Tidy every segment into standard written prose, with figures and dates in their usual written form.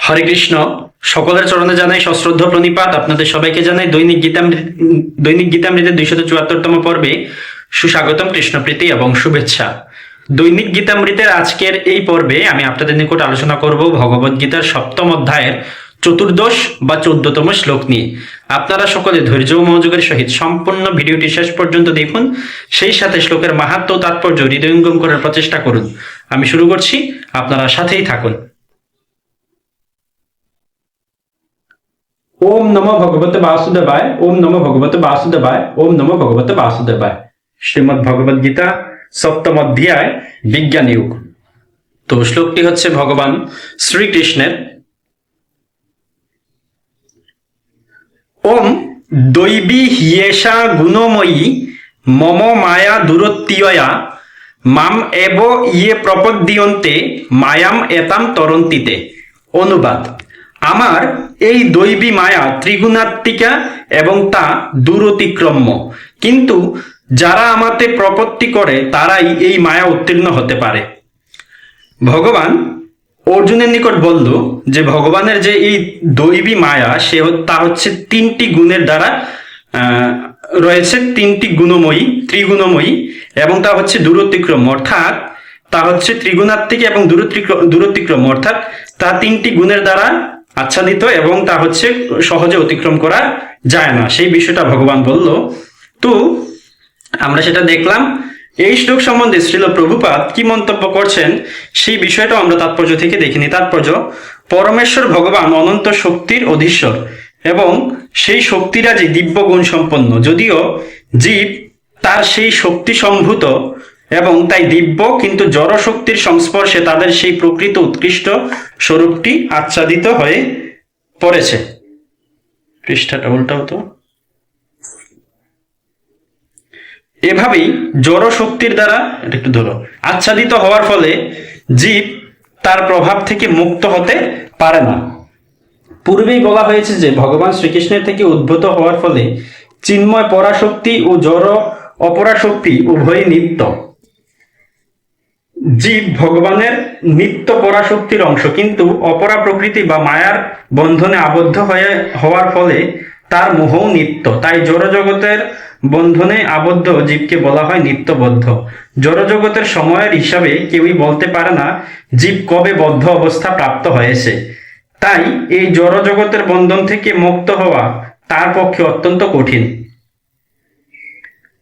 হরে কৃষ্ণ। সকলের চরণে জানাই সশ্রদ্ধ প্রণিপাত। আপনাদের সবাইকে জানাই দৈনিক গীতামৃতের 274তম পর্বে সুস্বাগতম, কৃষ্ণপ্রীতি এবং শুভেচ্ছা। দৈনিক গীতামৃতের আজকের এই পর্বে আমি আপনাদের নিকট আলোচনা করব ভগবদ গীতার 7ম অধ্যায়ের চতুর্দশ বা 14তম শ্লোক নিয়ে। আপনারা সকলে ধৈর্য ও মনোযোগের সহিত সম্পূর্ণ ভিডিওটি শেষ পর্যন্ত দেখুন, সেই সাথে শ্লোকের মাহাত্ম্য ও তাৎপর্য হৃদয়ঙ্গম করার প্রচেষ্টা করুন। আমি শুরু করছি, আপনারা সাথেই থাকুন। ওম নমো ভগবতে বাসুদেবায়, ওম নমো ভগবতে বাসুদেবায়, ওম নমো ভগবতে বাসুদেবায়। শ্রীমদ্ ভগবদ গীতা 7ম অধ্যায় বিজ্ঞান যুগ। তো শ্লোকটি হচ্ছে ভগবান শ্রীকৃষ্ণের। ওম দৈবী হিয়েষা গুণময়ী মম মায়া দূরত্বয়া মাম এব ইয়ে প্রপদ্যন্তে মায়াম এতাম তরন্তিতে। অনুবাদ: আমার এই দৈবী মায়া ত্রিগুণাত্মিকা এবং তা দূরতিক্রম্য, কিন্তু যারা আমাতে প্রপত্তি করে তারাই এই মায়া উত্তীর্ণ হতে পারে। ভগবান অর্জুনের নিকট বলল যে ভগবানের যে এই দৈবী মায়া তা হচ্ছে 3টি গুণের দ্বারা রয়েছে, 3টি গুণময়ী, ত্রিগুণময়ী, এবং তা হচ্ছে দূরতিক্রম, অর্থাৎ তা হচ্ছে ত্রিগুণাত্মিক এবং দূরতিক্রম, অর্থাৎ তা 3টি গুণের দ্বারা আচ্ছাদিত এবং তা হচ্ছে সহজে অতিক্রম করা যায় না। সেই বিষয়টা ভগবান বলল। তো আমরা সেটা দেখলাম। এই শ্লোক সম্বন্ধে শ্রীল প্রভুপাদ কি মন্তব্য করছেন সেই বিষয়টা আমরা তাৎপর্য থেকে দেখিনি। তাৎপর্য: পরমেশ্বর ভগবান অনন্ত শক্তির অধীশ্বর এবং সেই শক্তিরাজি দিব্য গুণ সম্পন্ন, যদিও জীব তার সেই শক্তি সম্ভূত এবং তাই দিব্য, কিন্তু জড় শক্তির সংস্পর্শে তাদের সেই প্রকৃত উৎকৃষ্ট স্বরূপটি আচ্ছাদিত হয়ে পড়েছে। পৃষ্ঠাটা উল্টা হতো। এভাবেই জড় শক্তির দ্বারা একটু ধরো আচ্ছাদিত হওয়ার ফলে জীব তার প্রভাব থেকে মুক্ত হতে পারে না। পূর্বেই বলা হয়েছে যে ভগবান শ্রীকৃষ্ণের থেকে উদ্ভূত হওয়ার ফলে চিন্ময় পরাশক্তি ও জড় অপরাশক্তি উভয়ই নিত্য। জীব ভগবানের নিত্য পরাশক্তির অংশ, কিন্তু অপরা প্রকৃতি বা মায়ার বন্ধনে আবদ্ধ হওয়ার ফলে তার মোহও নিত্য। তাই জড়জগতের বন্ধনে আবদ্ধ জীবকে বলা হয় নিত্যবদ্ধ। জড়জগতের সময়ের হিসাবে কেউই বলতে পারে না জীব কবে বদ্ধ অবস্থা প্রাপ্ত হয়েছে। তাই এই জড়জগতের বন্ধন থেকে মুক্ত হওয়া তার পক্ষে অত্যন্ত কঠিন।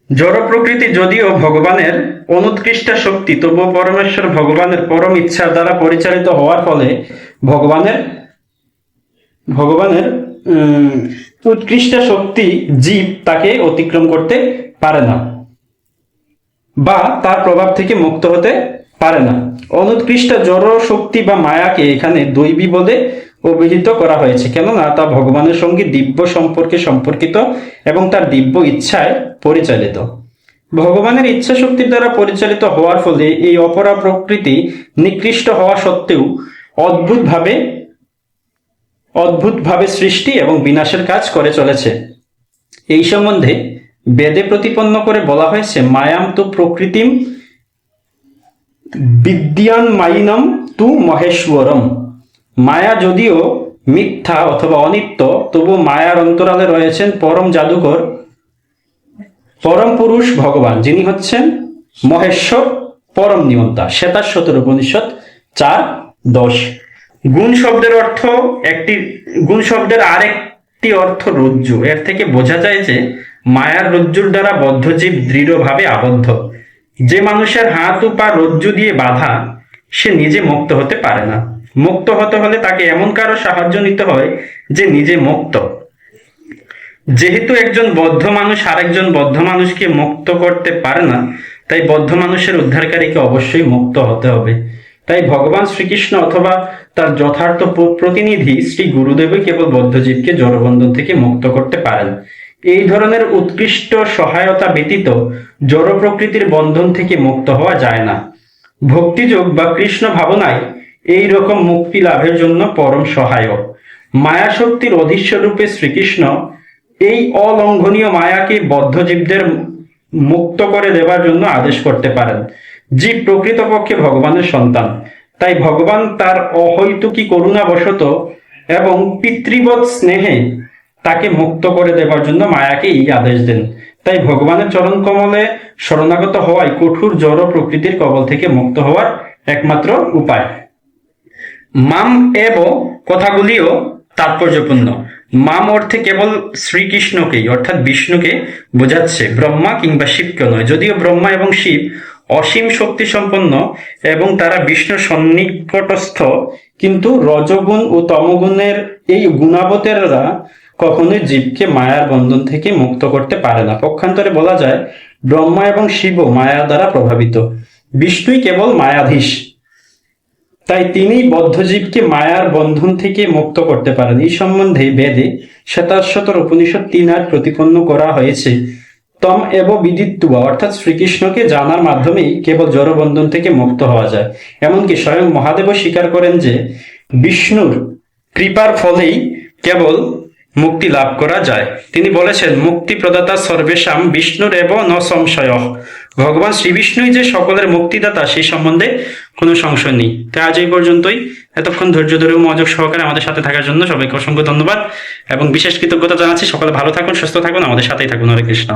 জড় প্রকৃতি যদিও ভগবানের অনুৎকৃষ্ট শক্তি, তবুও পরমেশ্বর ভগবানের পরম ইচ্ছার দ্বারা পরিচালিত হওয়ার ফলে ভগবানের উৎকৃষ্ট শক্তি জীব তাকে অতিক্রম করতে পারে না বা তার প্রভাব থেকে মুক্ত হতে পারে না। অনুৎকৃষ্ট জড় শক্তি বা মায়াকে এখানে দৈবী বলে অভিহিত করা হয়েছে, কেননা তা ভগবানের সঙ্গে দিব্য সম্পর্কে সম্পর্কিত এবং তার দিব্য ইচ্ছায় পরিচালিত। ভগবানের ইচ্ছা শক্তির দ্বারা পরিচালিত হওয়ার ফলে এই অপরা প্রকৃতি নিকৃষ্ট হওয়া সত্ত্বেও অদ্ভুতভাবে সৃষ্টি এবং বিনাশের কাজ করে চলেছে। এই সম্বন্ধে বেদে প্রতিপন্ন করে বলা হয়েছে, মায়াম তু প্রকৃতিম বিদ্যান মাইনম তু মহেশ্বরম। মায়া যদিও মিথ্যা অথবা অনিত্য, তবু মায়ার অন্তরালে রয়েছেন পরম জাদুকর, পরম পুরুষ ভগবান, যিনি হচ্ছেন মহেশ্বর, পরম নিয়ন্তা। শ্বেতাশ্বতর উপনিষদ 4:10। গুণ শব্দের আরেকটি অর্থ রজ্জু। এর থেকে বোঝা যায় যে মায়ার রজ্জুর দ্বারা বদ্ধ জীব দৃঢ়ভাবে আবদ্ধ। যে মানুষের হাত ও পা রজ্জু দিয়ে বাঁধা, সে নিজে মুক্ত হতে পারে না। মুক্ত হতে হলে তাকে এমন কারো সাহায্য নিতে হয় যে নিজে মুক্ত। যেহেতু একজন বদ্ধ মানুষ আরেকজন বদ্ধ মানুষকে মুক্ত করতে পারে না, তাই বদ্ধ মানুষের উদ্ধারকারীকে অবশ্যই মুক্ত হতে হবে। তাই ভগবান শ্রীকৃষ্ণ অথবা তার যথার্থ প্রতিনিধি শ্রী গুরুদেবই কেবল বদ্ধজীবকে জড়বন্ধন থেকে মুক্ত করতে পারেন। এই ধরনের উৎকৃষ্ট সহায়তা ব্যতীত জড় প্রকৃতির বন্ধন থেকে মুক্ত হওয়া যায় না। ভক্তিযোগ বা কৃষ্ণ ভাবনায় এই রকম মুক্তি লাভের জন্য পরম সহায়ক। মায়া শক্তির অধীশ্বর রূপে শ্রীকৃষ্ণ এই অলঙ্ঘনীয় মায়াকে বদ্ধ জীবদের মুক্ত করে দেবার জন্য আদেশ করতে পারেন। জীব প্রকৃতপক্ষে ভগবানের সন্তান, তাই ভগবান তার অহৈতুকী করুণাবশত এবং পিতৃবৎ স্নেহে তাকে মুক্ত করে দেবার জন্য মায়াকে এই আদেশ দেন। তাই ভগবানের চরণ কমলে শরণাগত হওয়াই কঠোর জড় প্রকৃতির কবল থেকে মুক্ত হওয়ার একমাত্র উপায়। মাম এব কথাগুলিও তাৎপর্যপূর্ণ। মাম অর্থে কেবল শ্রীকৃষ্ণকেই অর্থাৎ বিষ্ণুকে বোঝাচ্ছে, ব্রহ্মা কিংবা শিবকে নয়। যদিও ব্রহ্মা এবং শিব অসীম শক্তি সম্পন্ন এবং তারা বিষ্ণুর সন্নিকটস্থ, কিন্তু রজগুণ ও তমগুণের এই গুণাবতারেরা কখনোই জীবকে মায়ার বন্ধন থেকে মুক্ত করতে পারে না। পক্ষান্তরে বলা যায় ব্রহ্মা এবং শিবও মায়া দ্বারা প্রভাবিত, বিষ্ণুই কেবল মায়াধীশ। তাই তিনি বদ্ধজীবকে মায়ার বন্ধন থেকে মুক্ত করতে পারেন। এই সম্বন্ধে বেদে শ্বেতাশ্বতর উপনিষদ 3 প্রতিপন্ন করা হয়েছে। তম এব বিদিত্বা, অর্থাৎ শ্রীকৃষ্ণকে জানার মাধ্যমেই কেবল জড়বন্ধন থেকে মুক্ত হওয়া যায়। এমনকি স্বয়ং মহাদেবও স্বীকার করেন যে বিষ্ণুর কৃপার ফলেই কেবল মুক্তি লাভ করা যায়। তিনি বলেছেন, মুক্তি প্রদাতা সর্বেশাম বিষ্ণুর এব ন সংশয়। ভগবান শ্রীবিষ্ণুই যে সকলের মুক্তিদাতা সেই সম্বন্ধে কোনো সংশয় নেই। তাই আজ এই পর্যন্তই। এতক্ষণ ধৈর্য ধরে মনোযোগ সহকারে আমাদের সাথে থাকার জন্য সবাইকে অসংখ্য ধন্যবাদ এবং বিশেষ কৃতজ্ঞতা জানাচ্ছি। সকলে ভালো থাকুন, সুস্থ থাকুন, আমাদের সাথেই থাকুন। হরে কৃষ্ণ।